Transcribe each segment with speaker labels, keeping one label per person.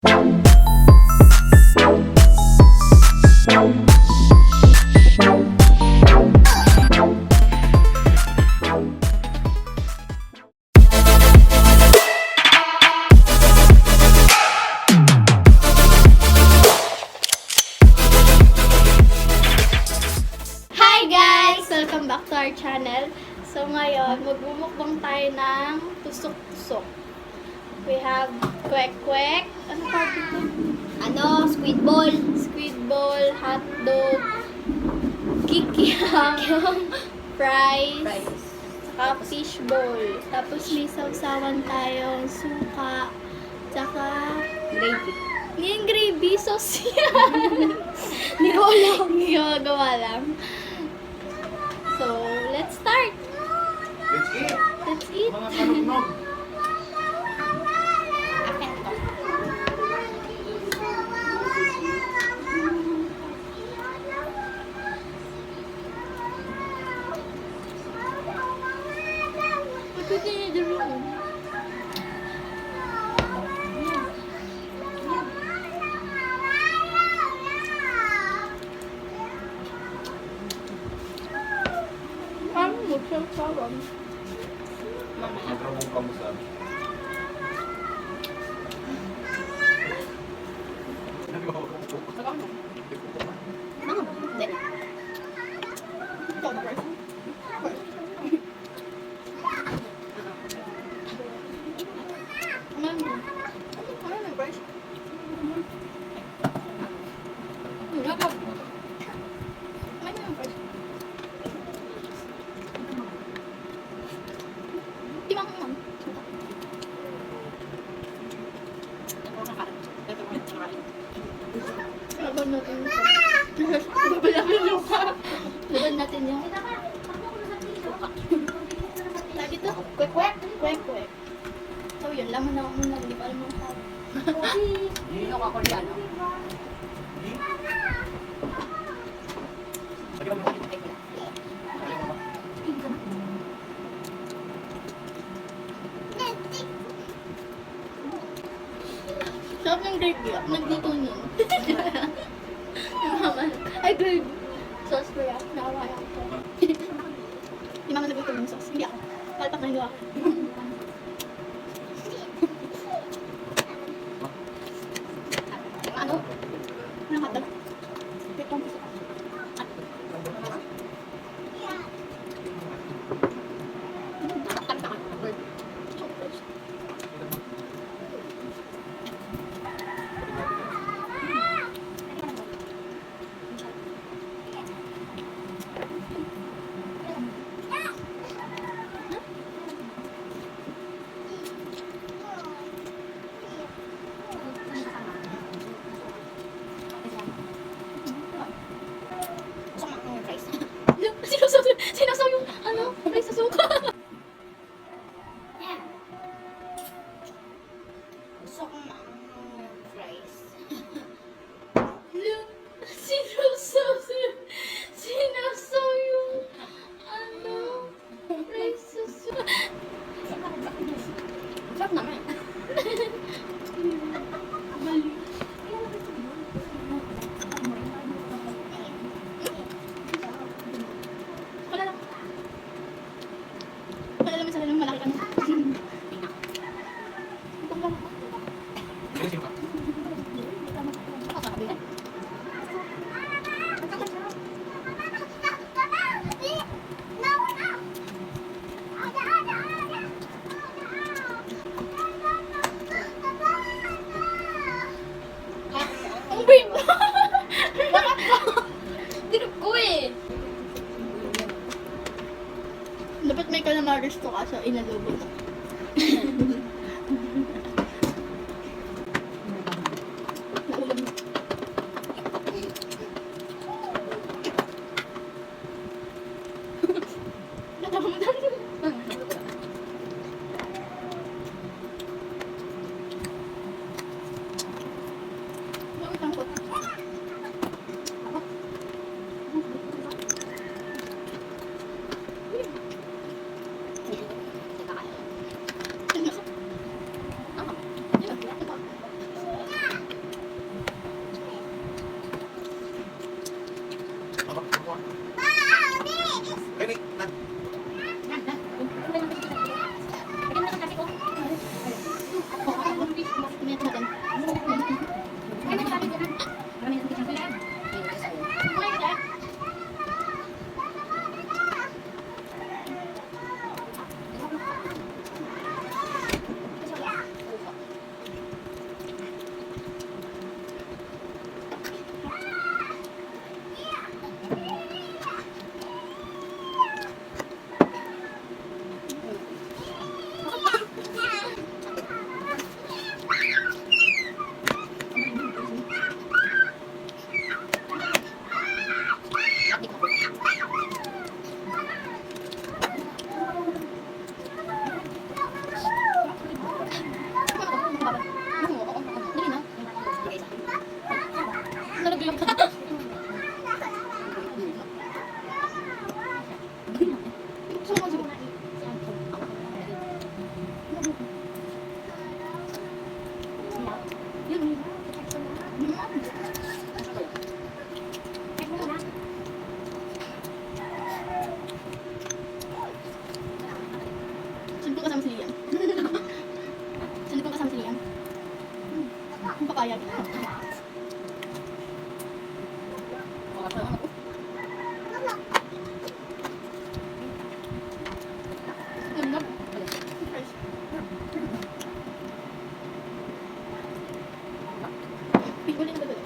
Speaker 1: Welcome back to our channel. So ngayon, magbumukbang tayo ng tusok-tusok. We have kwek-kwek. Ano pa dito?
Speaker 2: Squid ball.
Speaker 1: Squid ball, hotdog, kikiam, fries, saka fish ball. Tapos may sausawan tayong suka, saka
Speaker 2: Gravy.
Speaker 1: hindi yung gravy, sauce yan. Hindi ko alam. Hindi ko magawa lang. So, let's start!
Speaker 3: Let's eat!
Speaker 1: Let's eat!
Speaker 3: Mga kanugnog!
Speaker 1: Ito tinidor yun. Ano mo siya sawan?
Speaker 3: Matrabong ka mo sa
Speaker 2: Hindi.
Speaker 1: Laban natin yung Laban natin yung lagi to, kwek-kwek, kwek-kwek. So yun, laman ako muna, hindi pa alam ang tawag.
Speaker 2: Yung kakoreano.
Speaker 1: Sarap ng gravy, nagluto niyo. Ay, gravy. Sauce ko yan, nakawala ako. Di mama nagluto ng sauce, hindi ako. Palpak na hiwa ako.
Speaker 2: Ano?
Speaker 1: Ano hotdog? Wait, kung gusto ko. Sinasaw yung, rice sa suka.
Speaker 2: Gusto ko fries.
Speaker 1: Sinasaw yung, rice sa suka.
Speaker 2: Sarap naman.
Speaker 1: Mali. Wala lang. Wala naman sa akin, malaki ka na. Ang babe mo!
Speaker 2: Dirap ko eh.
Speaker 1: Dapat may calamares to kaso inadobo to. Naulam na. Natawa mo dami. Bakit ang kot? kaya. Nag-nag. Piguling ba doon?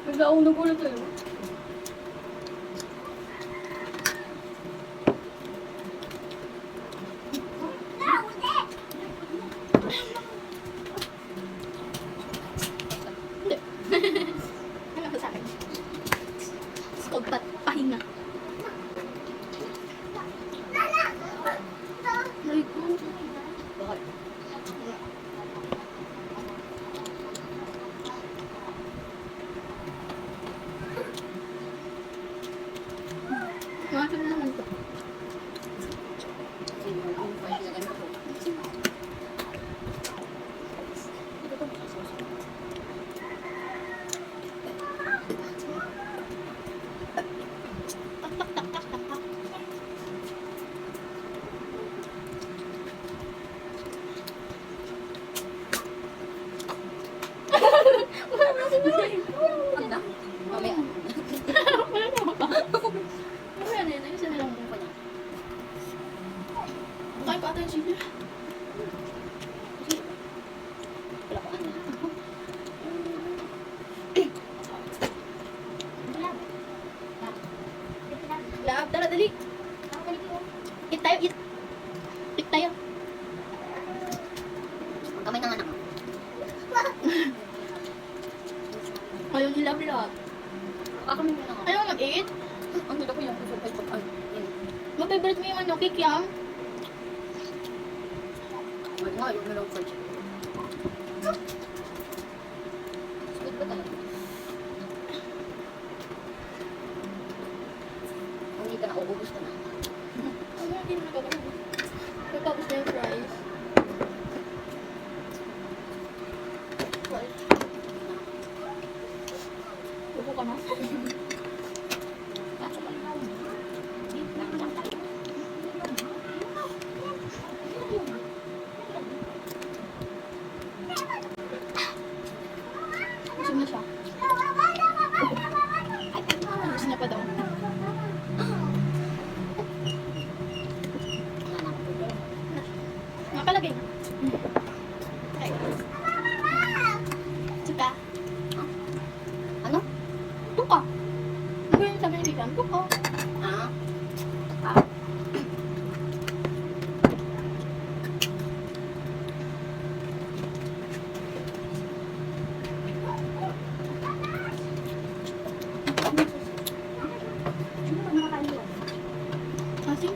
Speaker 1: Nag-aulog ulit eh. Hindi. Ano ka sa akin? Skog pahinga. Ay ko.
Speaker 2: Bakit?
Speaker 1: Masok naman to.
Speaker 2: Ano? Mamaya.
Speaker 1: Wala na ba? Wala na yun. Isa na lang muna. Kain pa ata yung chili.
Speaker 2: Wala pa ano.
Speaker 1: Lab, tara dali. Eat tayo, eat. Eat tayo.
Speaker 2: Kamay ng anak mo.
Speaker 1: Ayaw nila vlog.
Speaker 2: Ako may mga
Speaker 1: Ayaw mag-eat.
Speaker 2: ang dito ko yung surprise pag ano.
Speaker 1: Mag-favorite mo yung ano, kikiam.
Speaker 2: Wala nga, yung meron for chicken. Sweet ba talaga? Kung hindi ka na, uubos ka na.
Speaker 1: Ano hindi mo nagagawin? Pagkabos na yung fries. Fries. Upo ka na.
Speaker 2: Kaso pa.
Speaker 1: Busog na siya. Busog na pa daw. Nakalagay. Okay. Suka.
Speaker 2: Ano?
Speaker 1: Tuka. Ano yung sabi ni Bigam? Tuka.
Speaker 2: Ah? Ah?
Speaker 1: Kasi?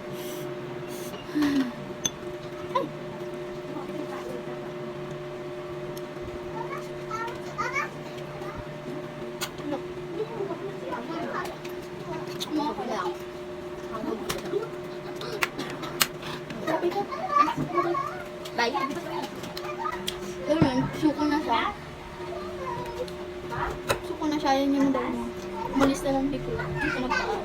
Speaker 1: Mga
Speaker 2: Wala ako.
Speaker 1: sabi ko.
Speaker 2: Bye.
Speaker 1: Pero yun, suko na siya. Suko na siya, yun yung daw mo. Umalis na lang bigla. Hindi ko nagpaka.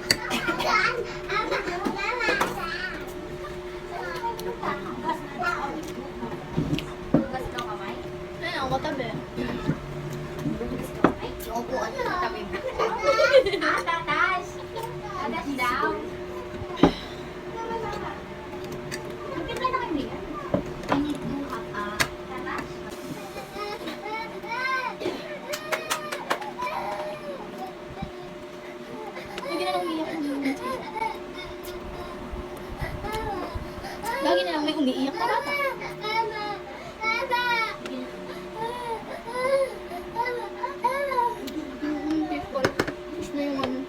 Speaker 1: Lagi na lang may umiiyak na bata. People, gusto na yung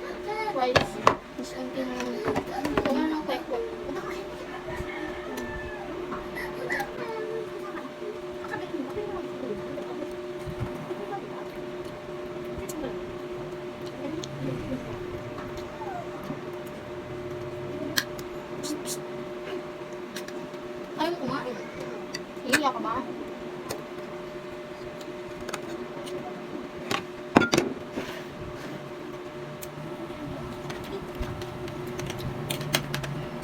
Speaker 1: fries. Gusto ang tinanong. Kung ano ng kwek-kwek. Ayaw kumain. Hiya ka ba?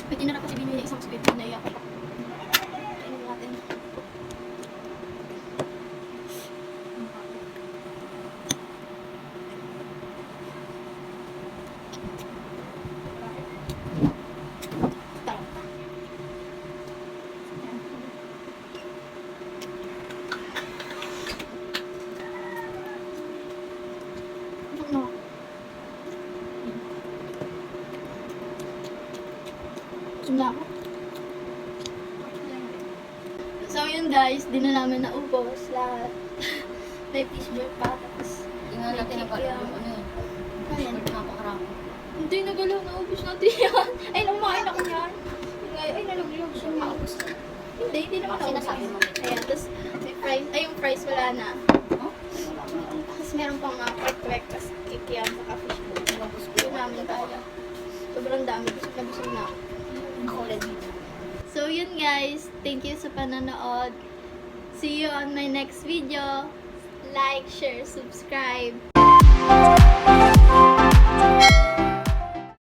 Speaker 1: May tinara ko si Bini na isang sweet na iyak. Kainin natin. Tara. No. Sunda ako. So yun guys, di na namin naubos lahat. May fishball pa, tapos
Speaker 2: Tingnan natin ang
Speaker 1: May
Speaker 2: ano yun.
Speaker 1: Ayan.
Speaker 2: Napakarami.
Speaker 1: hindi nagalaw, naubos natin yan. Ay, lumain ako yan. Ay, nalaglag siya. Hindi naman
Speaker 2: Kasi nasabi mo.
Speaker 1: Ayan, tapos may fries, ay yung fries wala na.
Speaker 2: Oh?
Speaker 1: Tapos meron pang kwek-kwek, tapos kikiyam, saka fishball. Yun namin kaya. Sobrang dami, busog na busog na ako.
Speaker 2: Ako rin.
Speaker 1: So yun guys, thank you sa panonood. See you on my next video. Like, share, subscribe.